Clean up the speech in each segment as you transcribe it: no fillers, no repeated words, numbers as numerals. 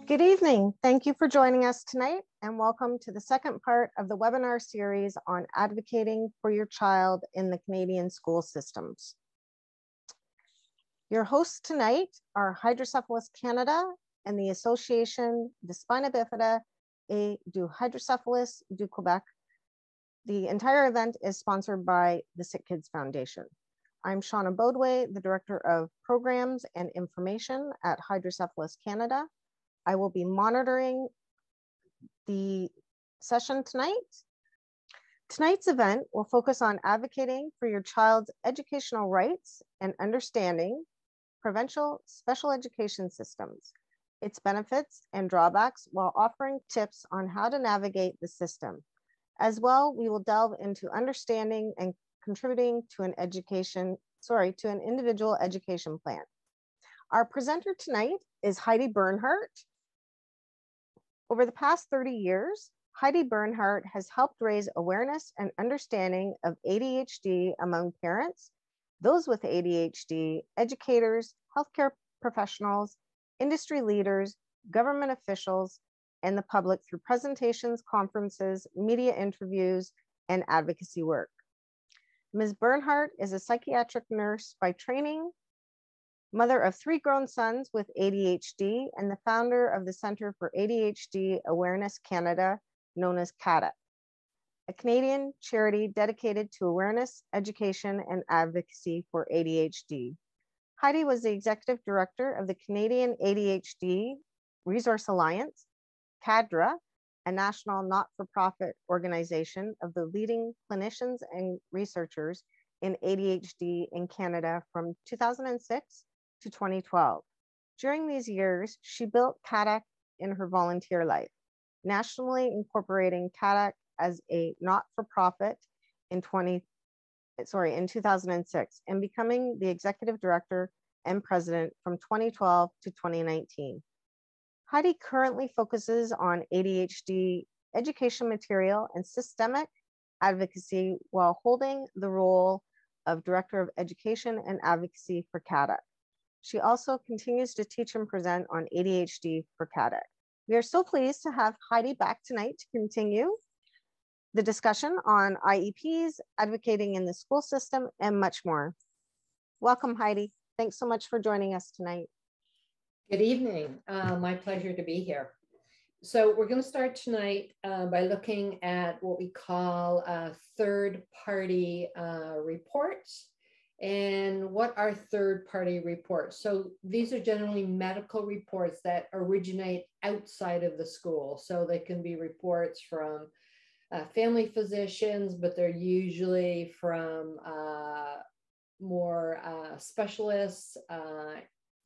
Good evening. Thank you for joining us tonight and welcome to the second part of the webinar series on advocating for your child in the Canadian school systems. Your hosts tonight are Hydrocephalus Canada and the Association de Spina Bifida et du Hydrocephalus du Québec. The entire event is sponsored by the Sick Kids Foundation. I'm Shauna Bodway, the Director of Programs and Information at Hydrocephalus Canada. I will be monitoring the session tonight. Tonight's event will focus on advocating for your child's educational rights and understanding provincial special education systems, its benefits and drawbacks, while offering tips on how to navigate the system. As well, we will delve into understanding and contributing to an individual education plan. Our presenter tonight is Heide Bernhardt. Over the past 30 years, Heide Bernhardt has helped raise awareness and understanding of ADHD among parents, those with ADHD, educators, healthcare professionals, industry leaders, government officials, and the public through presentations, conferences, media interviews, and advocacy work. Ms. Bernhardt is a psychiatric nurse by training, mother of 3 grown sons with ADHD, and the founder of the Center for ADHD Awareness Canada, known as CADA, a Canadian charity dedicated to awareness, education, and advocacy for ADHD. Heide was the executive director of the Canadian ADHD Resource Alliance, CADRA, a national not-for-profit organization of the leading clinicians and researchers in ADHD in Canada from 2006 to 2012. During these years, she built CADAC in her volunteer life, nationally incorporating CADAC as a not-for-profit in 2006 and becoming the executive director and president from 2012 to 2019. Heide currently focuses on ADHD education material and systemic advocacy while holding the role of Director of Education and Advocacy for CADAC. She also continues to teach and present on ADHD for CADAC. We are so pleased to have Heide back tonight to continue the discussion on IEPs, advocating in the school system, and much more. Welcome, Heide. Thanks so much for joining us tonight. Good evening. My pleasure to be here. So we're going to start tonight by looking at what we call third-party reports. And what are third-party reports? So these are generally medical reports that originate outside of the school. So they can be reports from family physicians, but they're usually from more specialists,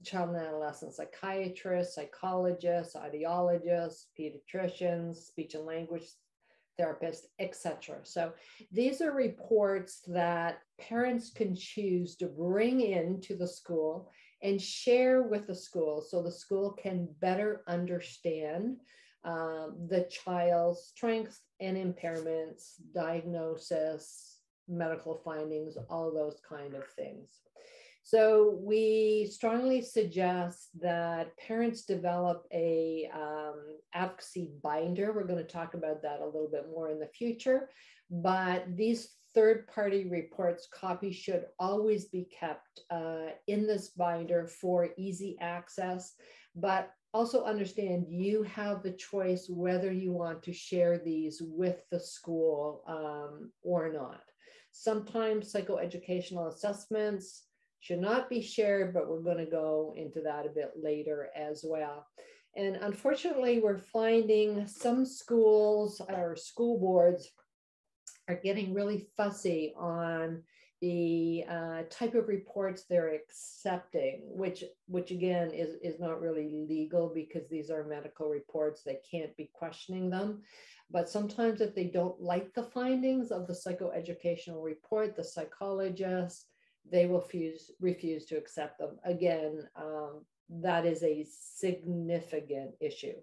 child and adolescent psychiatrists, psychologists, audiologists, pediatricians, speech and language therapists, etc. So these are reports that parents can choose to bring into the school and share with the school so the school can better understand the child's strengths and impairments, diagnosis, medical findings, all those kind of things. So we strongly suggest that parents develop a advocacy binder. We're going to talk about that a little bit more in the future, but these third-party reports copies should always be kept in this binder for easy access, but also understand you have the choice whether you want to share these with the school or not. Sometimes psychoeducational assessments should not be shared, but we're going to go into that a bit later as well. And unfortunately, we're finding some schools or school boards are getting really fussy on the type of reports they're accepting, which again is not really legal because these are medical reports. They can't be questioning them. But sometimes if they don't like the findings of the psychoeducational report, the psychologist, they will refuse to accept them. Again, that is a significant issue.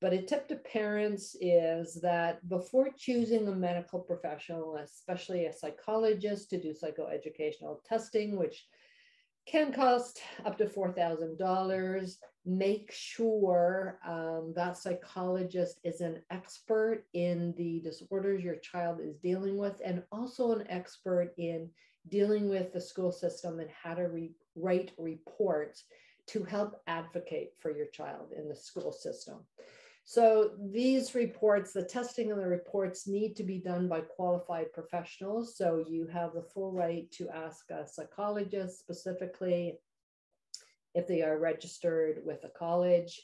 But a tip to parents is that before choosing a medical professional, especially a psychologist, to do psychoeducational testing, which can cost up to $4,000, make sure that psychologist is an expert in the disorders your child is dealing with, and also an expert in dealing with the school system and how to write reports to help advocate for your child in the school system. So these reports, the testing of the reports, need to be done by qualified professionals. So you have the full right to ask a psychologist specifically if they are registered with a college,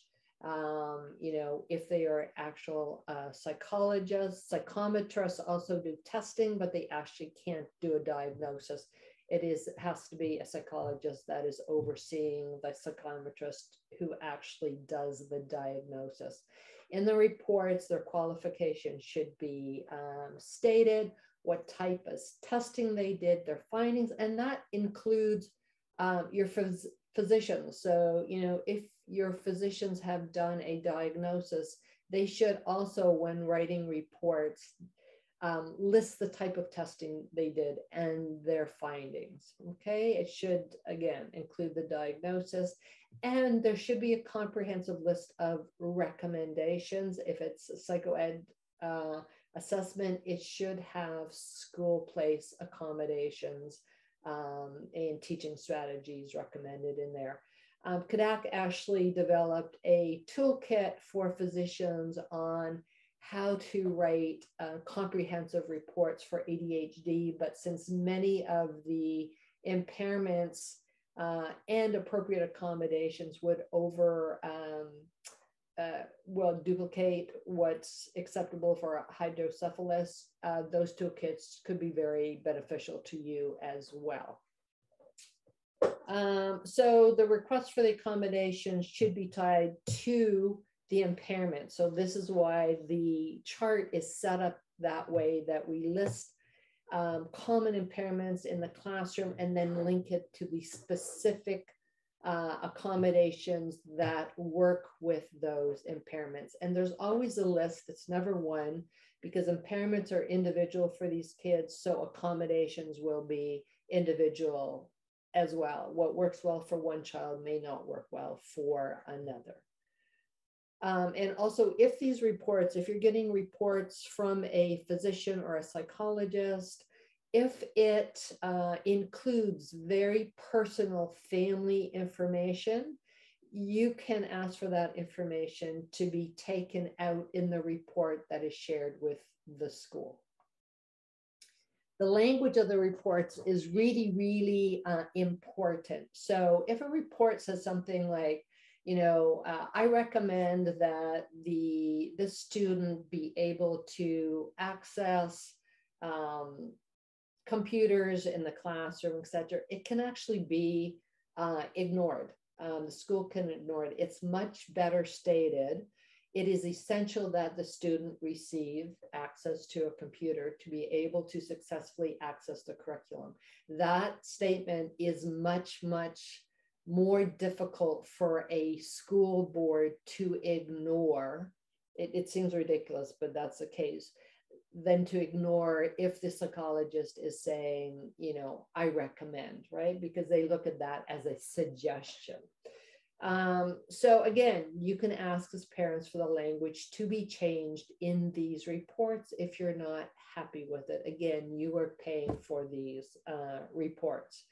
if they are actual psychologists. Psychometrists also do testing, but they actually can't do a diagnosis. It has to be a psychologist that is overseeing the psychometrist who actually does the diagnosis. In the reports, their qualifications should be stated, what type of testing they did, their findings, and that includes your physicians. So, if your physicians have done a diagnosis, they should also, when writing reports, list the type of testing they did and their findings. Okay, it should again include the diagnosis, and there should be a comprehensive list of recommendations. If it's a psychoed assessment, it should have school place accommodations and teaching strategies recommended in there. CADAC actually developed a toolkit for physicians on how to write comprehensive reports for ADHD, but since many of the impairments and appropriate accommodations would duplicate what's acceptable for hydrocephalus, those toolkits could be very beneficial to you as well. So the request for the accommodation should be tied to the impairment. So this is why the chart is set up that way, that we list common impairments in the classroom and then link it to the specific accommodations that work with those impairments. And there's always a list. It's never one, because impairments are individual for these kids. So accommodations will be individual as well. What works well for one child may not work well for another. And also, if these reports, if you're getting reports from a physician or a psychologist, if it includes very personal family information, you can ask for that information to be taken out in the report that is shared with the school. The language of the reports is really, really important. So if a report says something like, I recommend that the student be able to access computers in the classroom, etc., it can actually be ignored. The school can ignore it. It's much better stated. It is essential that the student receive access to a computer to be able to successfully access the curriculum. That statement is much, much more difficult for a school board to ignore. It seems ridiculous, but that's the case, than to ignore if the psychologist is saying, I recommend, right? Because they look at that as a suggestion. So again, you can ask as parents for the language to be changed in these reports if you're not happy with it. Again, you are paying for these reports.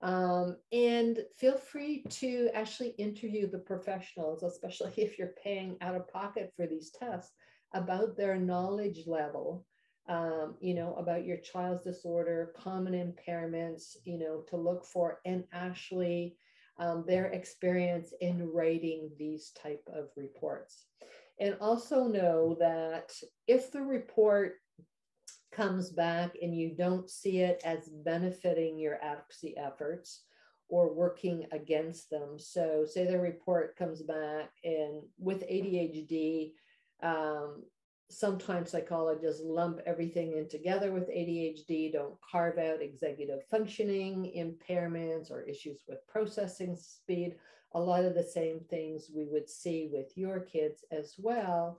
And feel free to actually interview the professionals, especially if you're paying out of pocket for these tests, about their knowledge level, about your child's disorder, common impairments, to look for, and actually their experience in writing these type of reports. And also know that if the report comes back and you don't see it as benefiting your advocacy efforts or working against them. So say the report comes back and with ADHD, sometimes psychologists lump everything in together with ADHD, don't carve out executive functioning impairments or issues with processing speed, a lot of the same things we would see with your kids as well.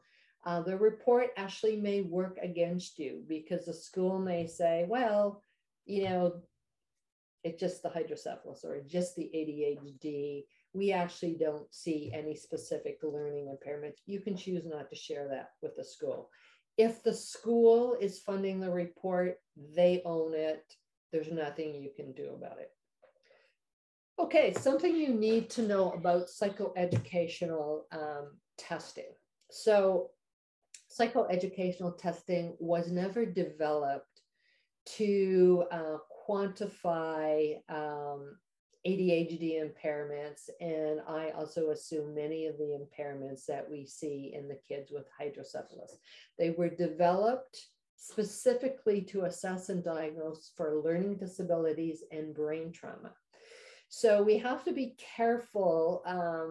The report actually may work against you because the school may say, well, it's just the hydrocephalus or just the ADHD. we actually don't see any specific learning impairments. You can choose not to share that with the school. If the school is funding the report, they own it. There's nothing you can do about it. Okay, something you need to know about psychoeducational testing. So psychoeducational testing was never developed to quantify ADHD impairments, and I also assume many of the impairments that we see in the kids with hydrocephalus. They were developed specifically to assess and diagnose for learning disabilities and brain trauma. So we have to be careful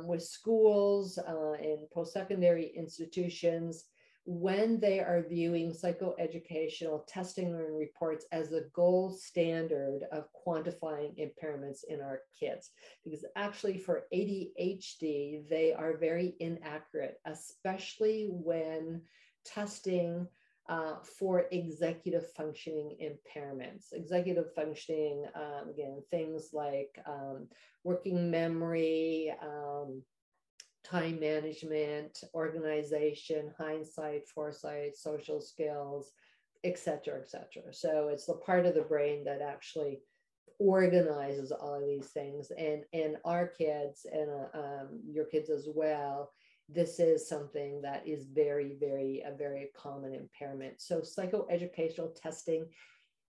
with schools and post-secondary institutions when they are viewing psychoeducational testing and reports as the gold standard of quantifying impairments in our kids. Because actually for ADHD, they are very inaccurate, especially when testing for executive functioning impairments. Executive functioning, again, things like working memory, time management, organization, hindsight, foresight, social skills, et cetera, et cetera. So it's the part of the brain that actually organizes all of these things. And our kids and your kids as well, this is something that is very, very common impairment. So psychoeducational testing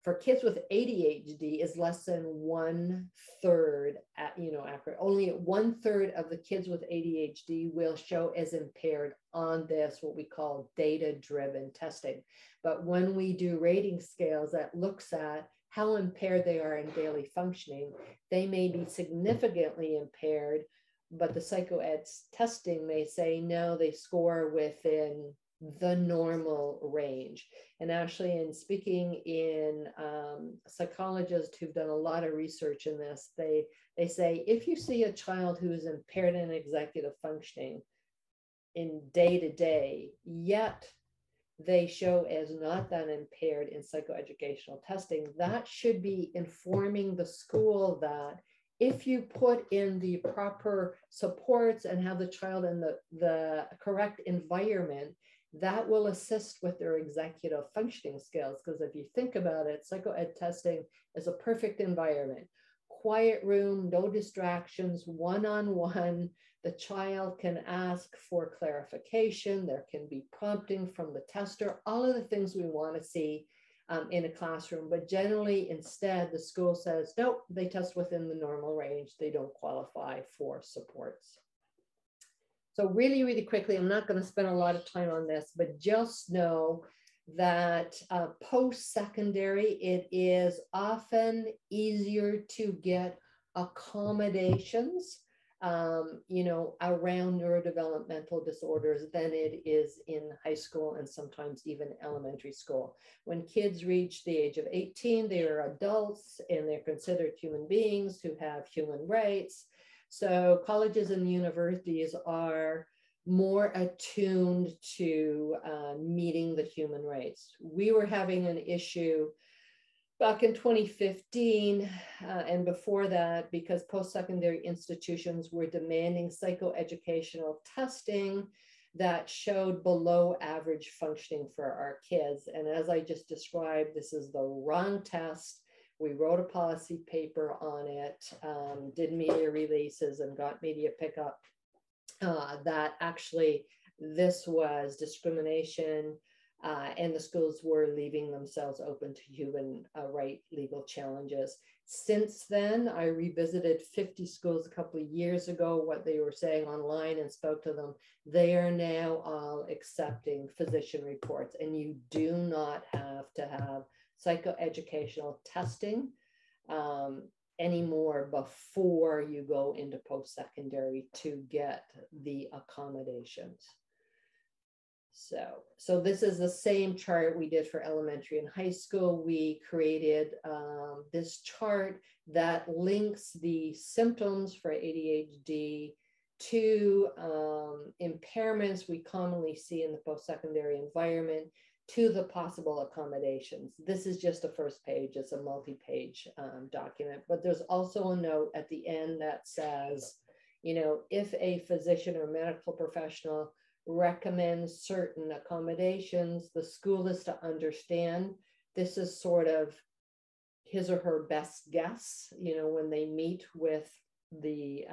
for kids with ADHD is less than 1/3, accurate. Only 1/3 of the kids with ADHD will show as impaired on this, what we call data-driven testing. But when we do rating scales that looks at how impaired they are in daily functioning, they may be significantly impaired, but the psychoed testing may say, no, they score within the normal range. And actually, in speaking in psychologists who've done a lot of research in this, they say, if you see a child who is impaired in executive functioning in day-to-day, yet they show as not that impaired in psychoeducational testing, that should be informing the school that if you put in the proper supports and have the child in the correct environment, that will assist with their executive functioning skills. Because if you think about it, psychoed testing is a perfect environment. Quiet room, no distractions, one-on-one. The child can ask for clarification. There can be prompting from the tester, all of the things we want to see in a classroom. But generally, instead, the school says, nope, they test within the normal range. They don't qualify for supports. So really, really quickly, I'm not going to spend a lot of time on this, but just know that post-secondary, it is often easier to get accommodations, around neurodevelopmental disorders than it is in high school and sometimes even elementary school. When kids reach the age of 18, they are adults and they're considered human beings who have human rights. So colleges and universities are more attuned to meeting the human rights. We were having an issue back in 2015 and before that, because post-secondary institutions were demanding psychoeducational testing that showed below average functioning for our kids. And as I just described, this is the wrong test. We wrote a policy paper on it, did media releases and got media pickup that actually this was discrimination and the schools were leaving themselves open to human right legal challenges. Since then, I revisited 50 schools a couple of years ago, what they were saying online, and spoke to them. They are now all accepting physician reports, and you do not have to have psychoeducational testing anymore before you go into post-secondary to get the accommodations. So this is the same chart we did for elementary and high school. We created this chart that links the symptoms for ADHD to impairments we commonly see in the post-secondary environment to the possible accommodations. This is just a first page, it's a multi-page document, but there's also a note at the end that says, if a physician or medical professional recommends certain accommodations, the school is to understand this is sort of his or her best guess, when they meet with the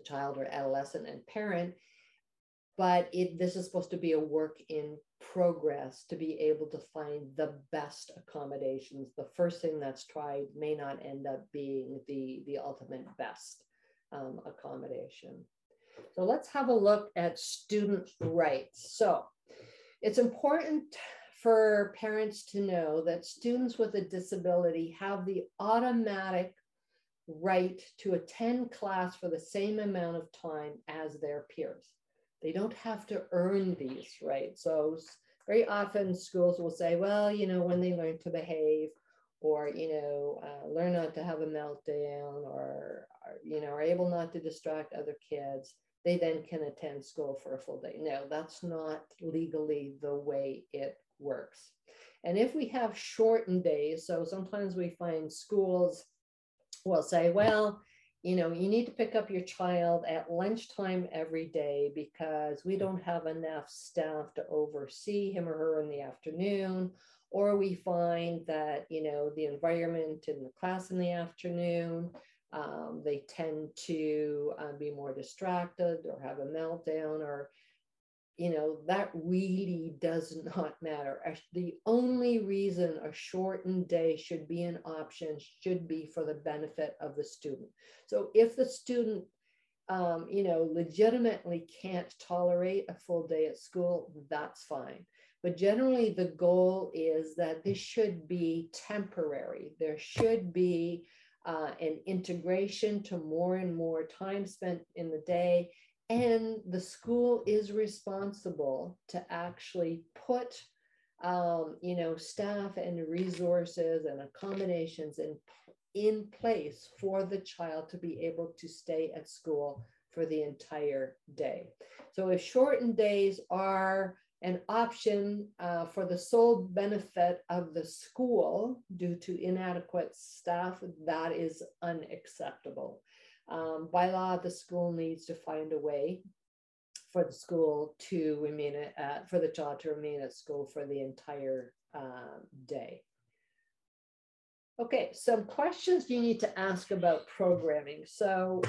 child or adolescent and parent. But this is supposed to be a work in progress to be able to find the best accommodations. The first thing that's tried may not end up being the ultimate best accommodation. So let's have a look at student rights. So it's important for parents to know that students with a disability have the automatic right to attend class for the same amount of time as their peers. They don't have to earn these rights. So very often schools will say, well, when they learn to behave, or, learn not to have a meltdown, or are able not to distract other kids, they then can attend school for a full day. No, that's not legally the way it works. And if we have shortened days, so sometimes we find schools will say, well, you need to pick up your child at lunchtime every day because we don't have enough staff to oversee him or her in the afternoon. Or we find that, the environment in the class in the afternoon, they tend to be more distracted or have a meltdown, or that really does not matter. The only reason a shortened day should be an option should be for the benefit of the student. So if the student, legitimately can't tolerate a full day at school, that's fine. But generally the goal is that this should be temporary. There should be an integration to more and more time spent in the day. And the school is responsible to actually put, staff and resources and accommodations in place for the child to be able to stay at school for the entire day. So if shortened days are an option for the sole benefit of the school due to inadequate staff, that is unacceptable. By law, the school needs to find a way for the school to remain for the child to remain at school for the entire day. Okay, some questions you need to ask about programming. So,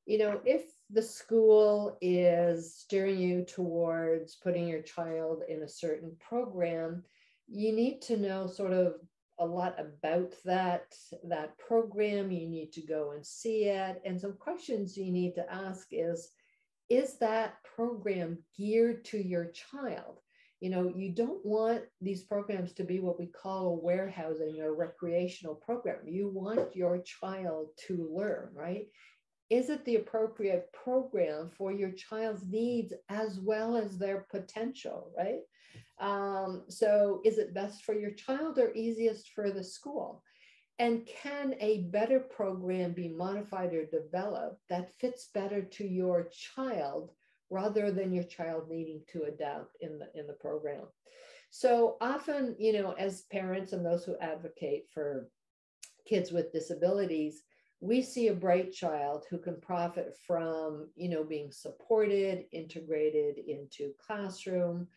if the school is steering you towards putting your child in a certain program, you need to know sort of a lot about that program. You need to go and see it. And some questions you need to ask is that program geared to your child? You don't want these programs to be what we call a warehousing or recreational program. You want your child to learn, right? Is it the appropriate program for your child's needs as well as their potential, right? So is it best for your child or easiest for the school? And can a better program be modified or developed that fits better to your child rather than your child needing to adapt in the program? So often, as parents and those who advocate for kids with disabilities, we see a bright child who can profit from, being supported, integrated into classroom,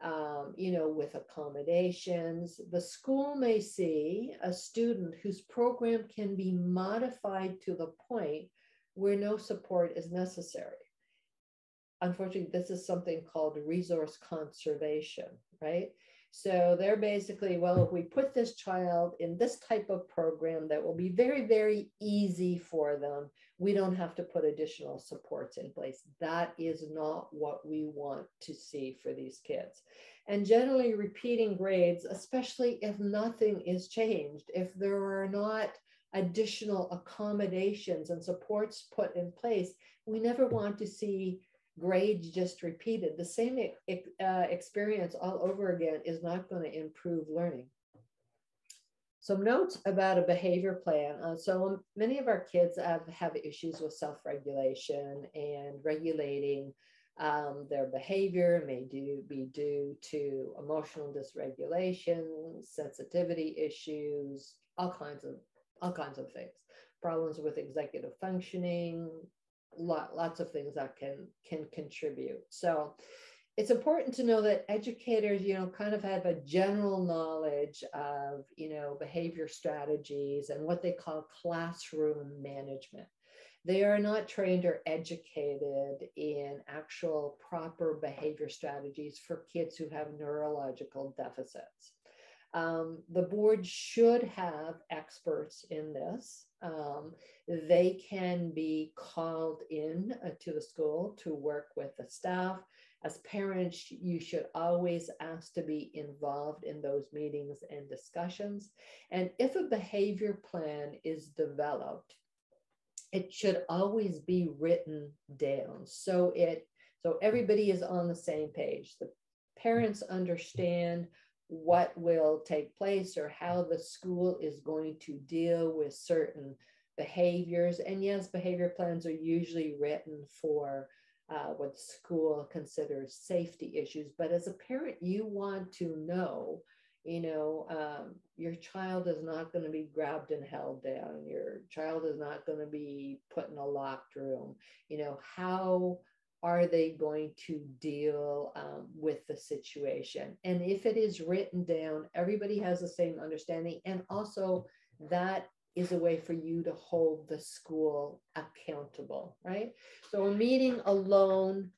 with accommodations. The school may see a student whose program can be modified to the point where no support is necessary. Unfortunately, this is something called resource conservation, right? So they're basically, well, if we put this child in this type of program that will be very, very easy for them, we don't have to put additional supports in place. That is not what we want to see for these kids. And generally repeating grades, especially if nothing is changed, if there are not additional accommodations and supports put in place, we never want to see grades just repeated. The same experience all over again is not going to improve learning. Some notes about a behavior plan. So many of our kids have issues with self-regulation, and regulating their behavior may be due to emotional dysregulation, sensitivity issues, all kinds of things. Problems with executive functioning, lots of things that can contribute. So it's important to know that educators, kind of have a general knowledge of, behavior strategies and what they call classroom management. They are not trained or educated in actual proper behavior strategies for kids who have neurological deficits. The board should have experts in this. They can be called in to the school to work with the staff. As parents, you should always ask to be involved in those meetings and discussions. And if a behavior plan is developed, it should always be written down so everybody is on the same page. The parents understand what will take place or how the school is going to deal with certain behaviors. And yes, behavior plans are usually written for what the school considers safety issues. But as a parent, you want to know, your child is not going to be grabbed and held down. Your child is not going to be put in a locked room. How are they going to deal with the situation? And if it is written down, everybody has the same understanding. And also that is a way for you to hold the school accountable, right? So a meeting alone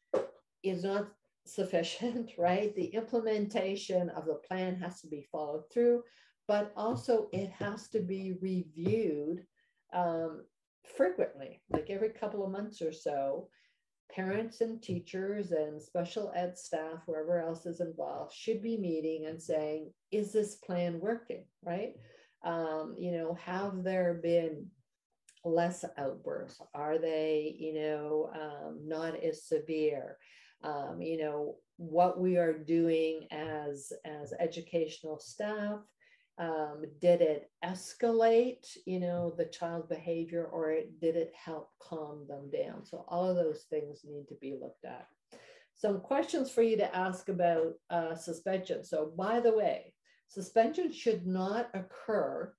is not sufficient, right? The implementation of the plan has to be followed through, but also it has to be reviewed frequently, like every couple of months or so. Parents and teachers and special ed staff, whoever else is involved, should be meeting and saying, is this plan working, right? Have there been less outbursts? Are they, not as severe? What we are doing as educational staff, did it escalate, the child's behavior, or did it help calm them down? So all of those things need to be looked at. Some questions for you to ask about suspension. So by the way, suspension should not occur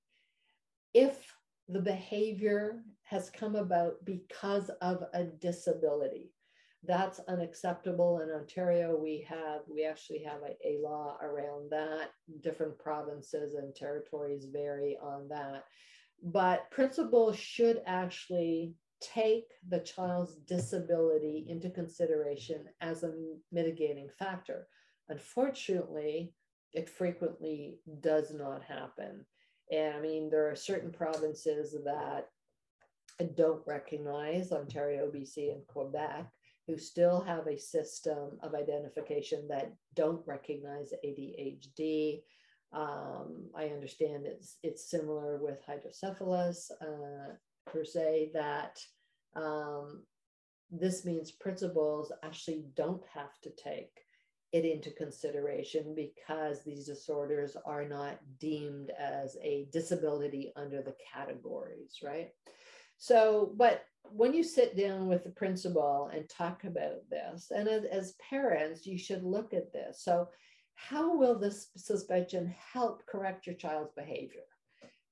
if the behavior has come about because of a disability. That's unacceptable. In Ontario, we actually have a law around that. Different provinces and territories vary on that. But principals should actually take the child's disability into consideration as a mitigating factor. Unfortunately, it frequently does not happen. And I mean, there are certain provinces that don't recognize, Ontario, BC, and Quebec, who still have a system of identification that don't recognize ADHD. I understand it's similar with hydrocephalus per se, that this means principals actually don't have to take it into consideration because these disorders are not deemed as a disability under the categories, right? So, but when you sit down with the principal and talk about this, and as parents, you should look at this. So how will this suspension help correct your child's behavior?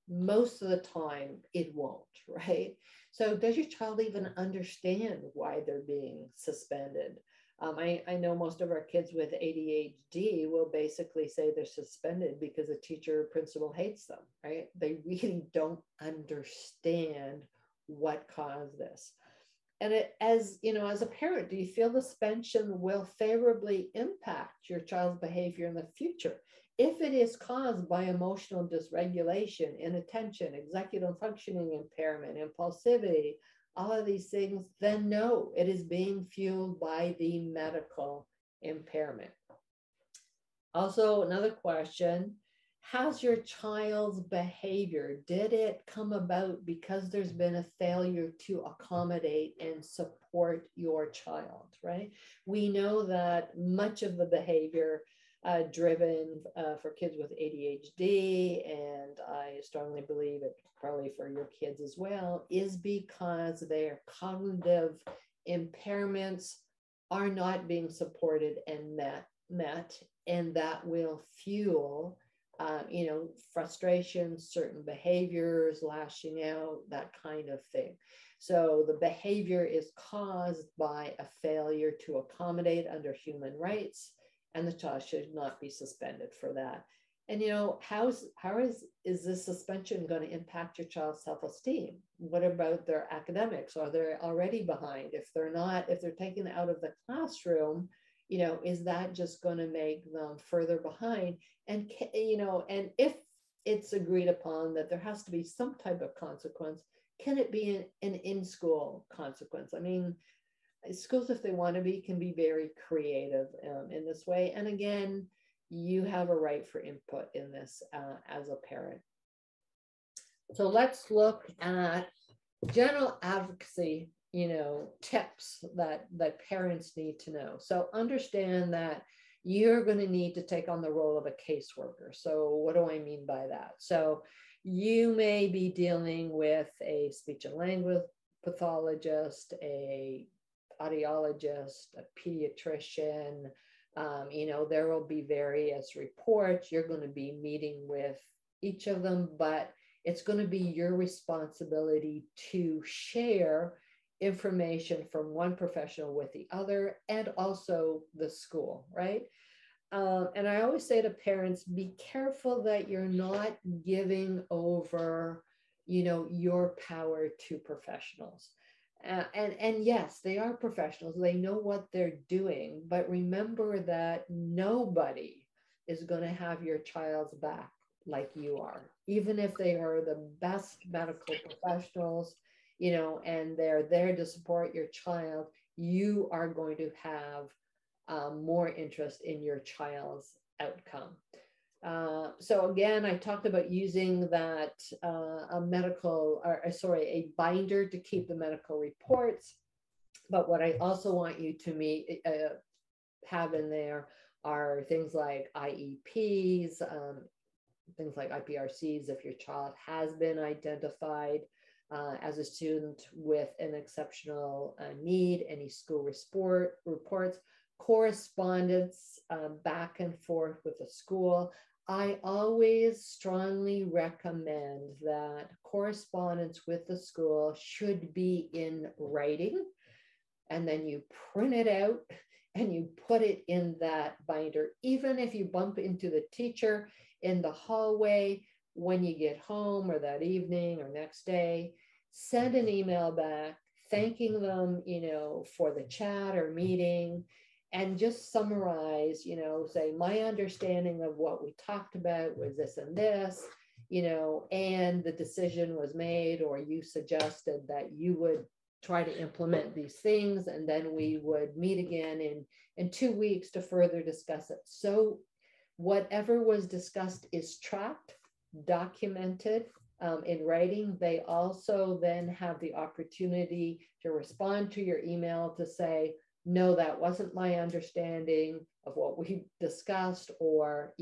Most of the time, it won't, right? So does your child even understand why they're being suspended? I know most of our kids with ADHD will basically say they're suspended because the teacher or principal hates them, right? They really don't understand what caused this. And as a parent, do you feel the suspension will favorably impact your child's behavior in the future? If it is caused by emotional dysregulation, inattention, executive functioning impairment, impulsivity, all of these things, then no, it is being fueled by the medical impairment. Also, another question, has your child's behavior, did it come about because there's been a failure to accommodate and support your child, right? We know that much of the behavior driven for kids with ADHD, and I strongly believe it probably for your kids as well, is because their cognitive impairments are not being supported and met, and that will fuel frustration, certain behaviors, lashing out, that kind of thing. So the behavior is caused by a failure to accommodate under human rights, and the child should not be suspended for that. And how is this suspension going to impact your child's self-esteem? What about their academics? Are they already behind? If they're taken out of the classroom, is that just going to make them further behind? And and if it's agreed upon that there has to be some type of consequence, can it be an in-school consequence? I mean, schools, if they want to be, can be very creative in this way. And again, you have a right for input in this as a parent. So let's look at general advocacy, tips that parents need to know. So understand that you're going to need to take on the role of a caseworker. So what do I mean by that? So you may be dealing with a speech and language pathologist, a audiologist, a pediatrician. There will be various reports. You're going to be meeting with each of them, but it's going to be your responsibility to share information from one professional with the other, and also the school, right? And I always say to parents, be careful that you're not giving over, your power to professionals. And yes, they are professionals. They know what they're doing, but remember that nobody is going to have your child's back like you are, even if they are the best medical professionals, and they're there to support your child. You are going to have more interest in your child's outcome. So again, I talked about using that a binder to keep the medical reports. But what I also want you to have in there are things like IEPs, things like IPRCs if your child has been identified as a student with an exceptional need, any school reports, correspondence back and forth with the school. I always strongly recommend that correspondence with the school should be in writing, and then you print it out and you put it in that binder. Even if you bump into the teacher in the hallway when you get home, or that evening or next day, send an email back thanking them, for the chat or meeting, and just summarize, say, my understanding of what we talked about was this and this, and the decision was made, or you suggested that you would try to implement these things, and then we would meet again in 2 weeks to further discuss it. So whatever was discussed is tracked, documented in writing. They also then have the opportunity to respond to your email to say, no, that wasn't my understanding of what we discussed, or,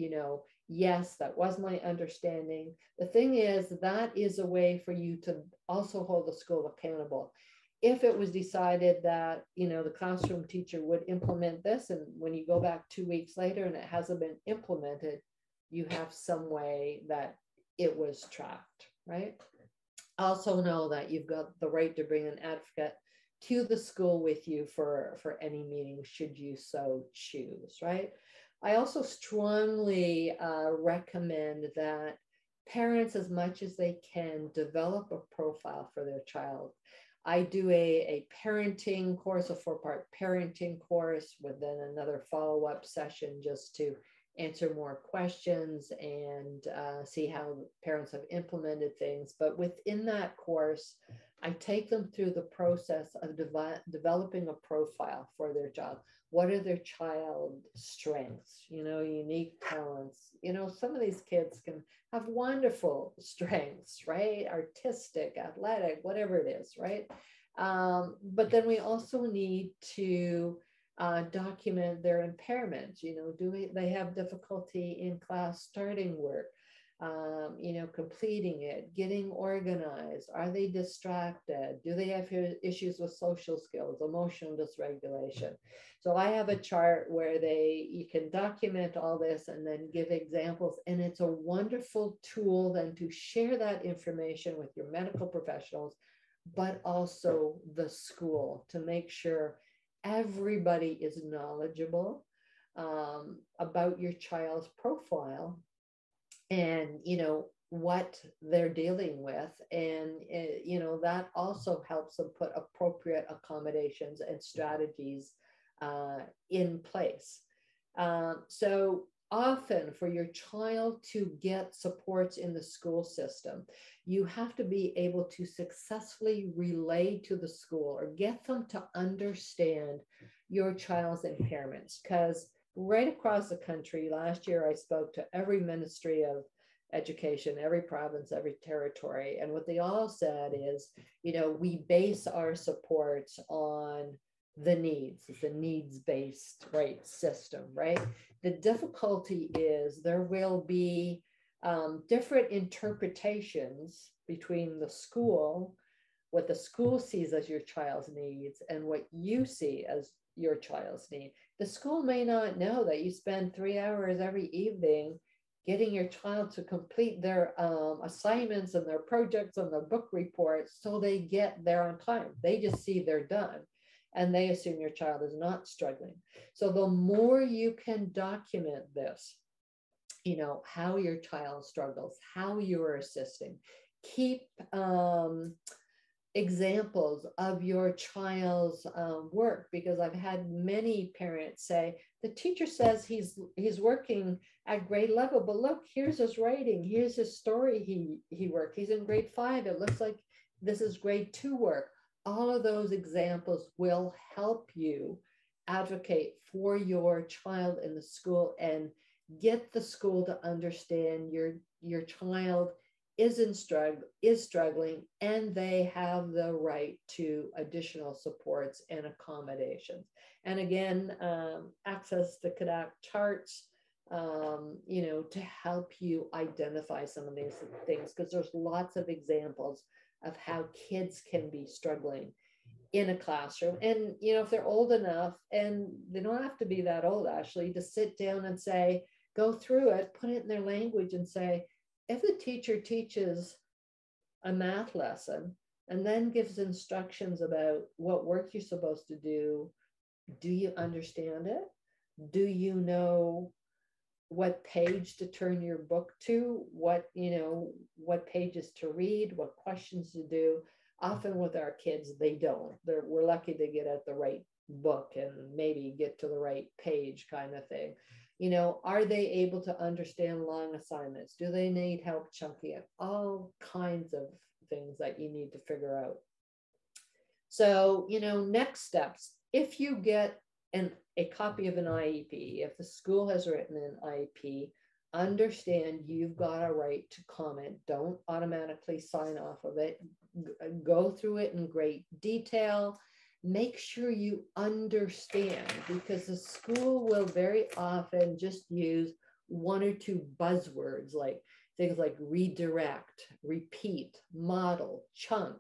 yes, that was my understanding. The thing is, that is a way for you to also hold the school accountable. If it was decided that, the classroom teacher would implement this, and when you go back 2 weeks later and it hasn't been implemented, you have some way that it was tracked, right? Also know that you've got the right to bring an advocate to the school with you for any meeting, should you so choose, right? I also strongly recommend that parents, as much as they can, develop a profile for their child. I do a parenting course, a 4-part parenting course, with then another follow-up session just to answer more questions and see how parents have implemented things. But within that course, I take them through the process of developing a profile for their child. What are their child's strengths, unique talents? Some of these kids can have wonderful strengths, right? Artistic, athletic, whatever it is, right? But then we also need to document their impairments. Do they have difficulty in class starting work? completing it, getting organized. Are they distracted? Do they have issues with social skills, emotional dysregulation? So I have a chart where you can document all this and then give examples. And it's a wonderful tool then to share that information with your medical professionals, but also the school, to make sure everybody is knowledgeable about your child's profile and what they're dealing with. And that also helps them put appropriate accommodations and strategies in place. So often for your child to get supports in the school system, you have to be able to successfully relay to the school or get them to understand your child's impairments. Because right across the country, last year I spoke to every ministry of education, every province, every territory, and what they all said is, we base our supports on the needs-based, right, system, right? The difficulty is there will be different interpretations between the school, what the school sees as your child's needs, and what you see as your child's need. The school may not know that you spend 3 hours every evening getting your child to complete their assignments and their projects and their book reports so they get there on time. They just see they're done and they assume your child is not struggling. So the more you can document this, how your child struggles, how you're assisting, keep examples of your child's work, because I've had many parents say, the teacher says he's working at grade level, but look, here's his writing, here's his story he worked, he's in grade 5, it looks like this is grade 2 work. All of those examples will help you advocate for your child in the school and get the school to understand your child is struggling, and they have the right to additional supports and accommodations. And again, access the CADAC charts, to help you identify some of these things, because there's lots of examples of how kids can be struggling in a classroom. And, if they're old enough, and they don't have to be that old actually, to sit down and say, go through it, put it in their language and say, if the teacher teaches a math lesson and then gives instructions about what work you're supposed to do you understand it? Do you know what page to turn your book to? What pages to read, what questions to do? Often with our kids, they don't. We're lucky to get at the right book and maybe get to the right page kind of thing. Are they able to understand long assignments? Do they need help chunking it? All kinds of things that you need to figure out. So, next steps. If you get a copy of an IEP, if the school has written an IEP, understand you've got a right to comment. Don't automatically sign off of it. Go through it in great detail. Make sure you understand, because the school will very often just use 1 or 2 buzzwords, like things like redirect, repeat, model, chunk.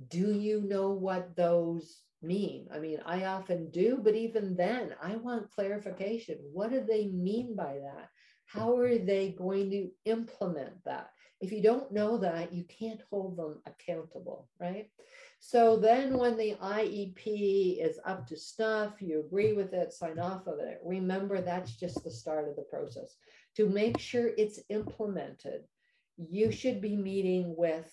Do you know what those mean? I mean, I often do, but even then, I want clarification. What do they mean by that? How are they going to implement that? If you don't know that, you can't hold them accountable, right? So then when the IEP is up to snuff, you agree with it, sign off of it. Remember, that's just the start of the process. To make sure it's implemented, you should be meeting with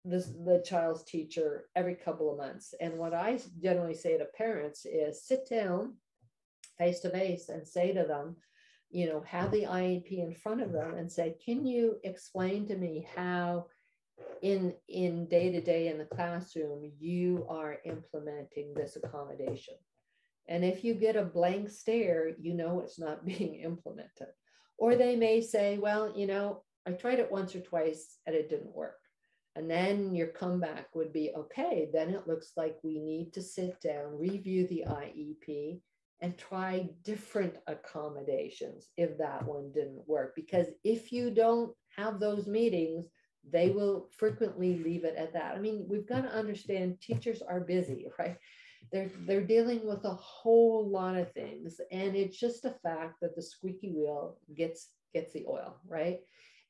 the child's teacher every couple of months. And what I generally say to parents is sit down face to face and say to them, have the IEP in front of them and say, can you explain to me how in day-to-day in the classroom you are implementing this accommodation? And if you get a blank stare, it's not being implemented. Or they may say, well, I tried it once or twice and it didn't work. And then your comeback would be, okay, then it looks like we need to sit down, review the IEP, and try different accommodations if that one didn't work. Because if you don't have those meetings, they will frequently leave it at that. I mean, we've got to understand teachers are busy, right? They're dealing with a whole lot of things, and it's just a fact that the squeaky wheel gets the oil, right?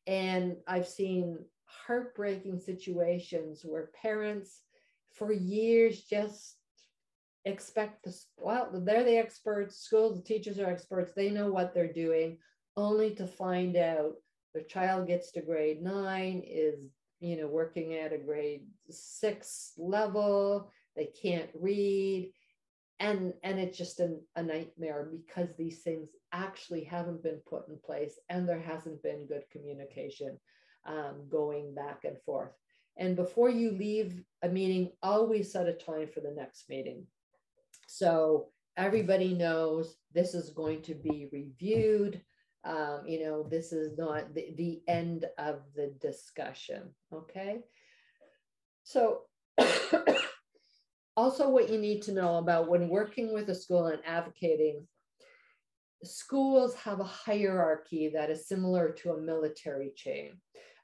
And I've seen heartbreaking situations where parents for years just expect this, well, they're the experts, schools, the teachers are experts, they know what they're doing, only to find out their child gets to grade 9, is, you know, working at a grade 6 level, they can't read, and it's just a nightmare because these things actually haven't been put in place and there hasn't been good communication going back and forth. And before you leave a meeting, always set a time for the next meeting. So everybody knows this is going to be reviewed. You know, this is not the end of the discussion, okay? So also what you need to know about when working with a school and advocating, schools have a hierarchy that is similar to a military chain.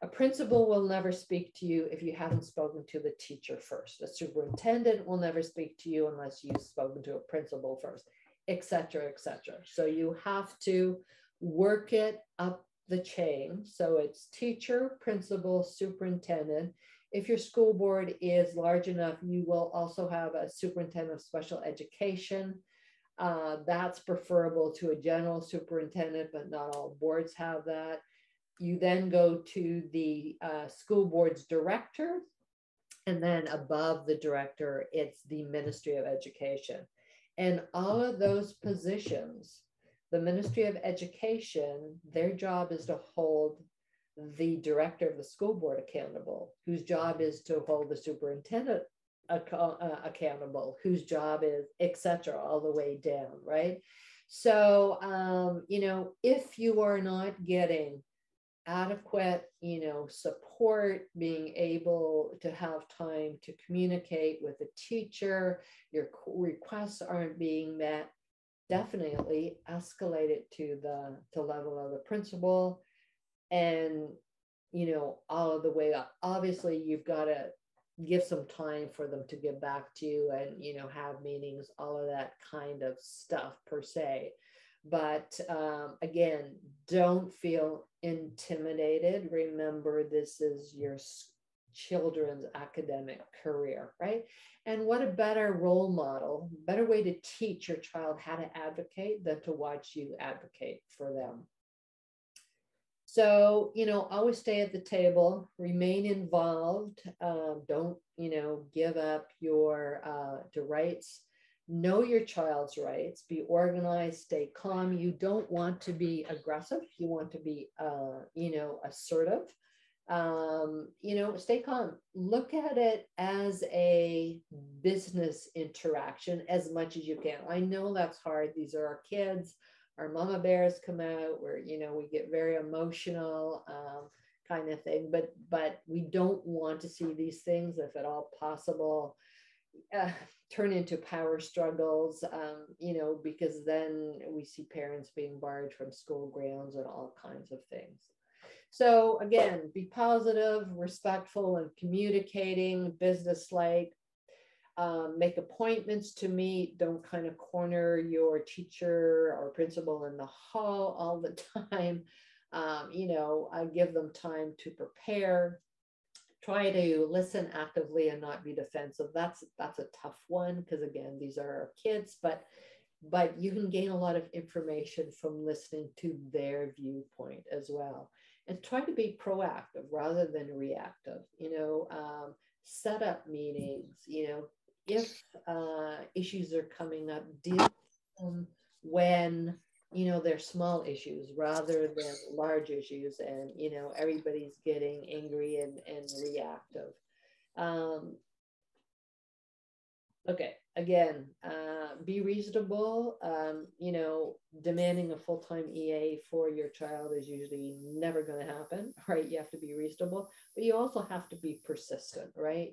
A principal will never speak to you if you haven't spoken to the teacher first. A superintendent will never speak to you unless you've spoken to a principal first, et cetera, et cetera. So you have to work it up the chain. So it's teacher, principal, superintendent. If your school board is large enough, you will also have a superintendent of special education. That's preferable to a general superintendent, but not all boards have that. You then go to the school board's director, and then above the director, it's the Ministry of Education. And all of those positions, the Ministry of Education, their job is to hold the director of the school board accountable, whose job is to hold the superintendent accountable, whose job is, et cetera, all the way down, right? So, you know, if you are not getting adequate, you know, support, being able to have time to communicate with the teacher, your requests aren't being met, definitely escalate it to the level of the principal, and, you know, all of the way up. Obviously, you've got to give some time for them to get back to you and, you know, have meetings, all of that kind of stuff per se. But again, don't feel intimidated. Remember, this is your children's academic career, right? And what a better role model, better way to teach your child how to advocate than to watch you advocate for them. So, you know, always stay at the table, remain involved. Don't, you know, give up your rights. Know your child's rights, be organized, stay calm. You don't want to be aggressive. You want to be, you know, assertive. You know, stay calm. Look at it as a business interaction as much as you can. I know that's hard. These are our kids. Our mama bears come out where, you know, we get very emotional, kind of thing, but we don't want to see these things, if at all possible, turn into power struggles, you know, because then we see parents being barred from school grounds and all kinds of things. So again, be positive, respectful, and communicating, business-like. Make appointments to meet. Don't kind of corner your teacher or principal in the hall all the time. You know, give them time to prepare. Try to listen actively and not be defensive. That's a tough one because, again, these are our kids, but you can gain a lot of information from listening to their viewpoint as well. And try to be proactive rather than reactive. You know, set up meetings. You know, if issues are coming up, deal with them when, you know, they're small issues rather than large issues, and, you know, everybody's getting angry and reactive. Okay, again, be reasonable. You know, demanding a full-time EA for your child is usually never going to happen, right? You have to be reasonable, but you also have to be persistent, right?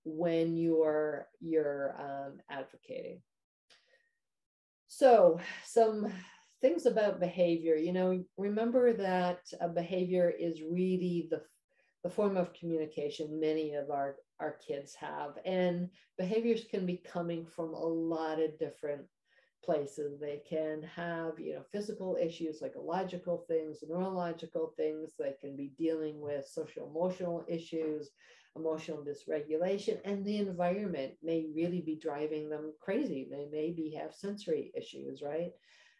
When you're advocating. So some things about behavior, remember that behavior is really the form of communication many of our kids have. And behaviors can be coming from a lot of different places. They can have, physical issues, psychological things, neurological things. They can be dealing with social emotional issues, emotional dysregulation, and the environment may really be driving them crazy. They maybe have sensory issues, right?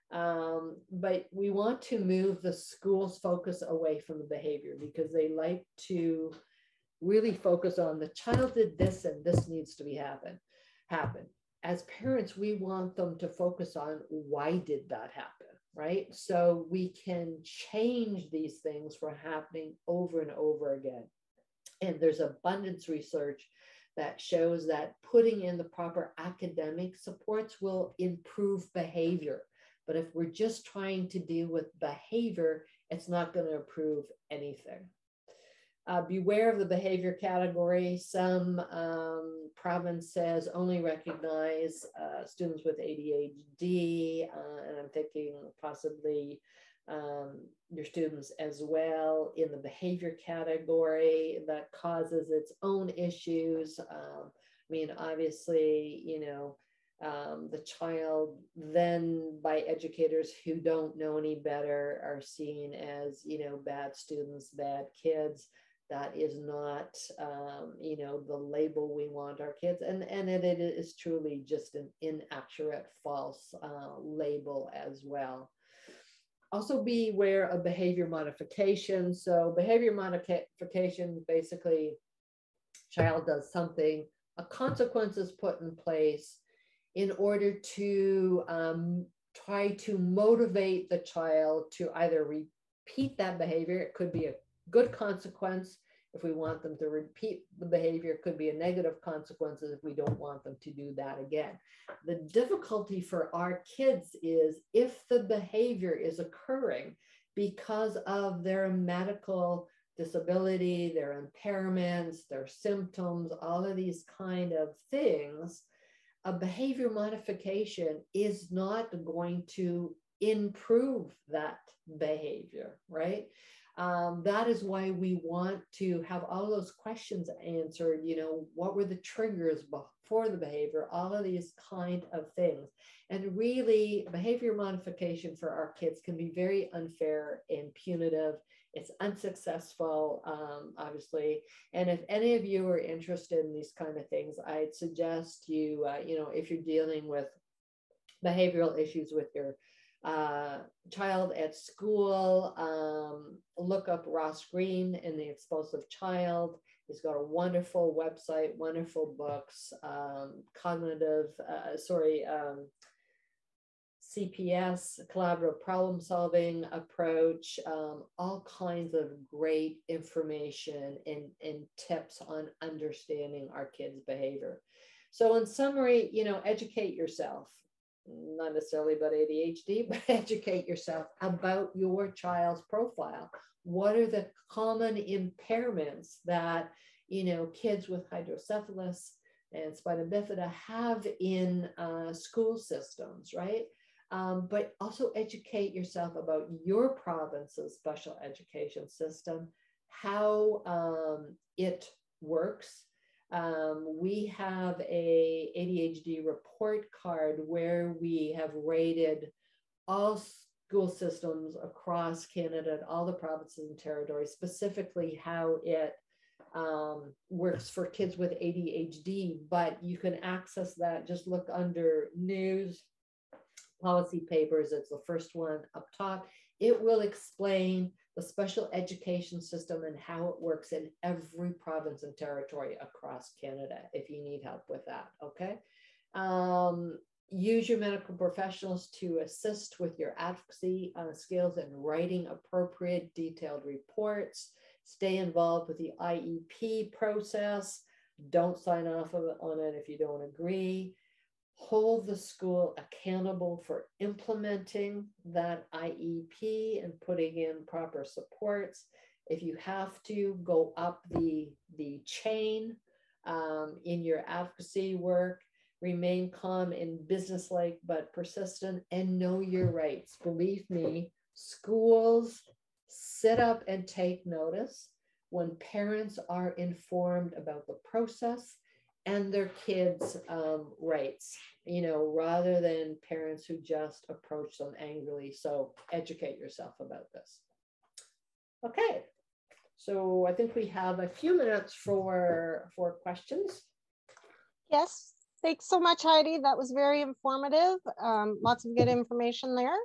But we want to move the school's focus away from the behavior, because they like to really focus on the child did this and this needs to be happen. As parents, we want them to focus on why did that happen, right? So we can change these things from happening over and over again. And there's abundance research that shows that putting in the proper academic supports will improve behavior. But if we're just trying to deal with behavior, it's not going to improve anything. Beware of the behavior category. Some provinces only recognize students with ADHD, and I'm thinking possibly your students as well in the behavior category that causes its own issues. Obviously, the child then by educators who don't know any better are seen as, bad students, bad kids. That is not, the label we want our kids. And it is truly just an inaccurate, false label as well. Also be aware of behavior modification. So behavior modification, basically, child does something, a consequence is put in place in order to try to motivate the child to either repeat that behavior. It could be a good consequence if we want them to repeat the behavior. It could be a negative consequence if we don't want them to do that again. The difficulty for our kids is if the behavior is occurring because of their medical disability, their impairments, their symptoms, all of these kind of things, a behavior modification is not going to improve that behavior, right? That is why we want to have all those questions answered. What were the triggers before the behavior? All of these kind of things. And really, behavior modification for our kids can be very unfair and punitive. It's unsuccessful, obviously. And if any of you are interested in these kind of things, I'd suggest you, if you're dealing with behavioral issues with your child at school, look up Ross Green and the Explosive Child. He's got a wonderful website, wonderful books, CPS, collaborative problem solving approach, all kinds of great information and tips on understanding our kids' behavior. So in summary, educate yourself. Not necessarily about ADHD, but educate yourself about your child's profile. What are the common impairments that, kids with hydrocephalus and spina bifida have in school systems, right? But also educate yourself about your province's special education system, how it works. We have a ADHD report card where we have rated all school systems across Canada, all the provinces and territories, specifically how it works for kids with ADHD. But you can access that, just look under news, policy papers. It's the first one up top. It will explain the special education system and how it works in every province and territory across Canada, if you need help with that, okay? Use your medical professionals to assist with your advocacy skills and writing appropriate detailed reports. Stay involved with the IEP process. Don't sign off on it if you don't agree. Hold the school accountable for implementing that IEP and putting in proper supports. If you have to, go up the chain in your advocacy work. remain calm and businesslike but persistent, and know your rights. Believe me, schools sit up and take notice when parents are informed about the process and their kids' rights, rather than parents who just approach them angrily. So educate yourself about this. Okay, so I think we have a few minutes for questions. Yes, thanks so much, Heidi. That was very informative. Lots of good information there.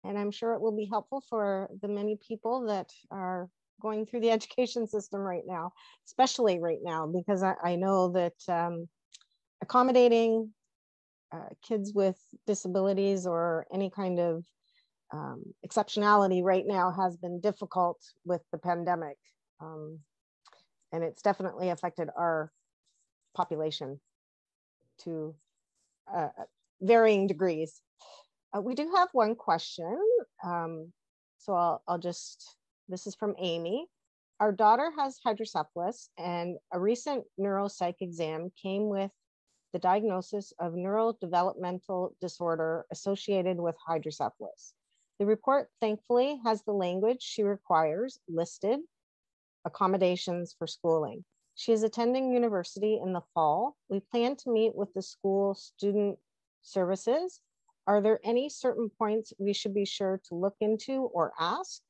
And I'm sure it will be helpful for the many people that are going through the education system right now, especially right now, because I know that accommodating kids with disabilities or any kind of exceptionality right now has been difficult with the pandemic. And it's definitely affected our population to varying degrees. We do have one question. So I'll just, this is from Amy. Our daughter has hydrocephalus, and a recent neuropsych exam came with the diagnosis of neurodevelopmental disorder associated with hydrocephalus. The report thankfully has the language she requires listed, accommodations for schooling. She is attending university in the fall. We plan to meet with the school student services. Are there any certain points we should be sure to look into or ask?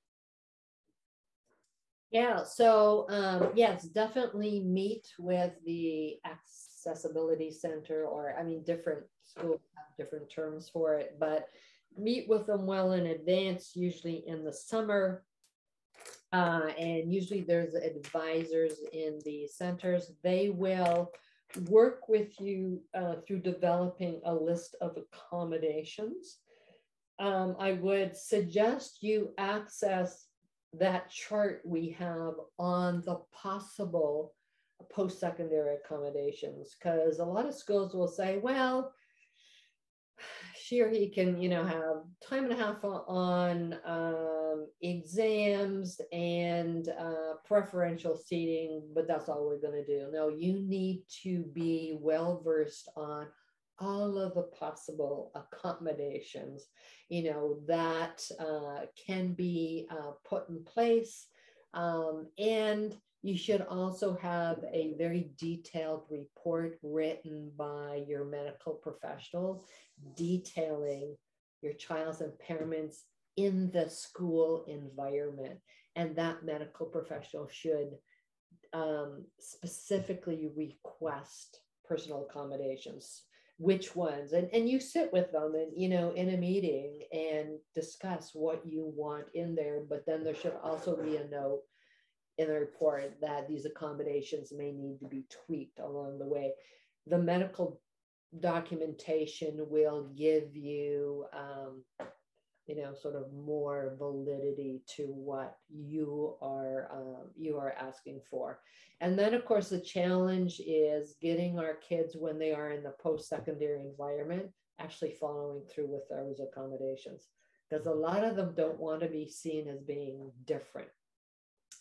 Yeah, so yes, definitely meet with the accessibility center, or different schools have different terms for it, but meet with them well in advance, usually in the summer. And usually there's advisors in the centers. They will work with you through developing a list of accommodations. I would suggest you access that chart we have on the possible post-secondary accommodations, because a lot of schools will say, well, she or he can, have time and a half on exams and preferential seating, but that's all we're going to do. No, you need to be well versed on all of the possible accommodations, that can be put in place. And you should also have a very detailed report written by your medical professional detailing your child's impairments in the school environment. And that medical professional should specifically request personal accommodations. Which ones? And you sit with them and, in a meeting and discuss what you want in there. But then there should also be a note in the report that these accommodations may need to be tweaked along the way. The medical documentation will give you, sort of more validity to what you are asking for. And then, of course, the challenge is getting our kids, when they are in the post-secondary environment, actually following through with those accommodations, because a lot of them don't want to be seen as being different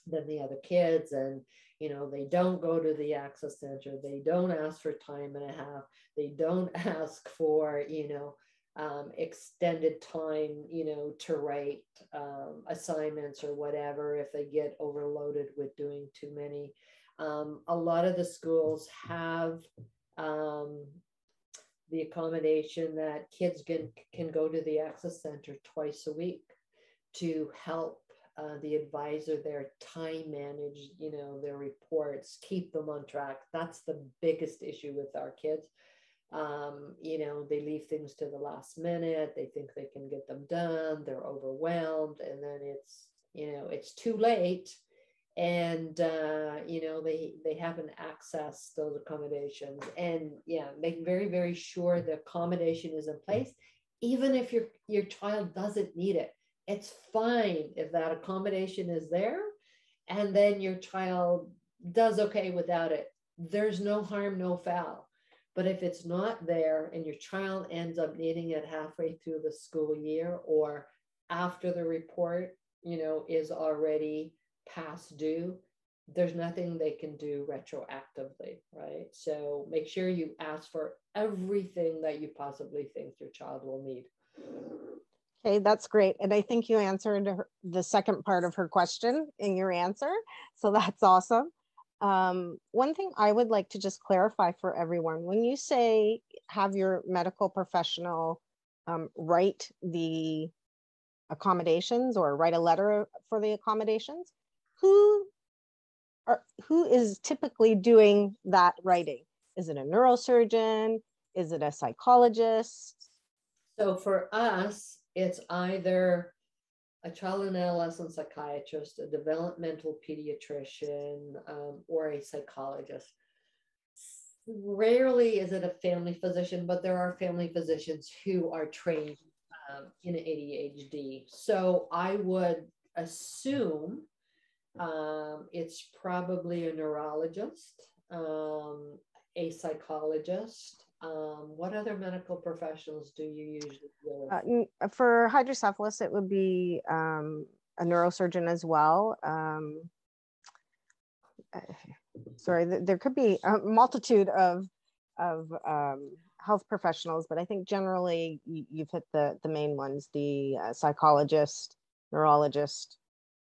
than the other kids. And they don't go to the access center, they don't ask for time and a half, they don't ask for extended time to write assignments or whatever if they get overloaded with doing too many. A lot of the schools have the accommodation that kids can go to the access center twice a week to help the advisor there time manage, their reports, keep them on track. That's the biggest issue with our kids. They leave things to the last minute. They think they can get them done. They're overwhelmed, and then it's too late. And they haven't accessed those accommodations. And make very, very sure the accommodation is in place, even if your child doesn't need it. It's fine if that accommodation is there and then your child does okay without it. There's no harm, no foul. But if it's not there and your child ends up needing it halfway through the school year or after the report, is already past due, there's nothing they can do retroactively, right? So make sure you ask for everything that you possibly think your child will need. Okay, that's great. And I think you answered the second part of her question in your answer. So that's awesome. One thing I would like to just clarify for everyone, when you say have your medical professional write the accommodations or write a letter for the accommodations, who is typically doing that writing? Is it a neurosurgeon? Is it a psychologist? So for us, it's either a child and adolescent psychiatrist, a developmental pediatrician, or a psychologist. Rarely is it a family physician, but there are family physicians who are trained in ADHD. So I would assume it's probably a neurologist, a psychologist. What other medical professionals do you usually deal with? For hydrocephalus, it would be a neurosurgeon as well. Sorry, there could be a multitude of health professionals, but I think generally you've hit the main ones: the psychologist, neurologist,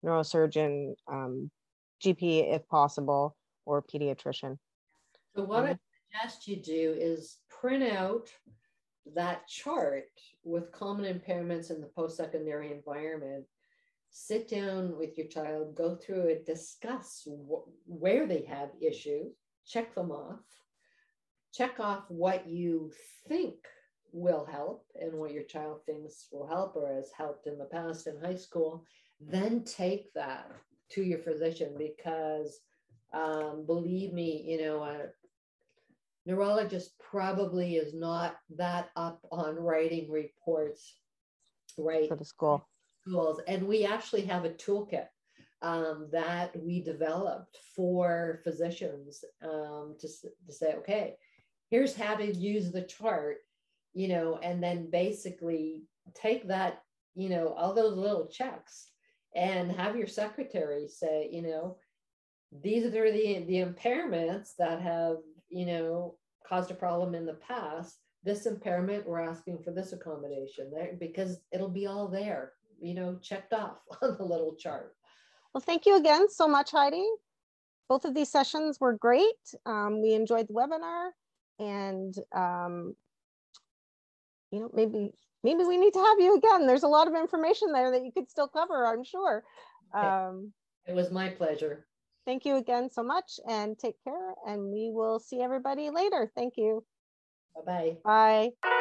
neurosurgeon, GP if possible, or pediatrician. So what I suggest you do is print out that chart with common impairments in the post-secondary environment. Sit down with your child, go through it, discuss where they have issues, check them off, check off what you think will help and what your child thinks will help or has helped in the past in high school. Then take that to your physician, because believe me, a neurologist probably is not that up on writing reports, right? For the school. Schools. And we actually have a toolkit that we developed for physicians to say, okay, here's how to use the chart, and then basically take that, all those little checks and have your secretary say, these are the impairments that have, caused a problem in the past. This impairment, we're asking for this accommodation there, because it'll be all there, checked off on the little chart. Well, thank you again so much, Heidi. Both of these sessions were great. We enjoyed the webinar, and maybe we need to have you again. There's a lot of information there that you could still cover, I'm sure. It was my pleasure. Thank you again so much, and take care, and we will see everybody later. Thank you. Bye-bye. Bye.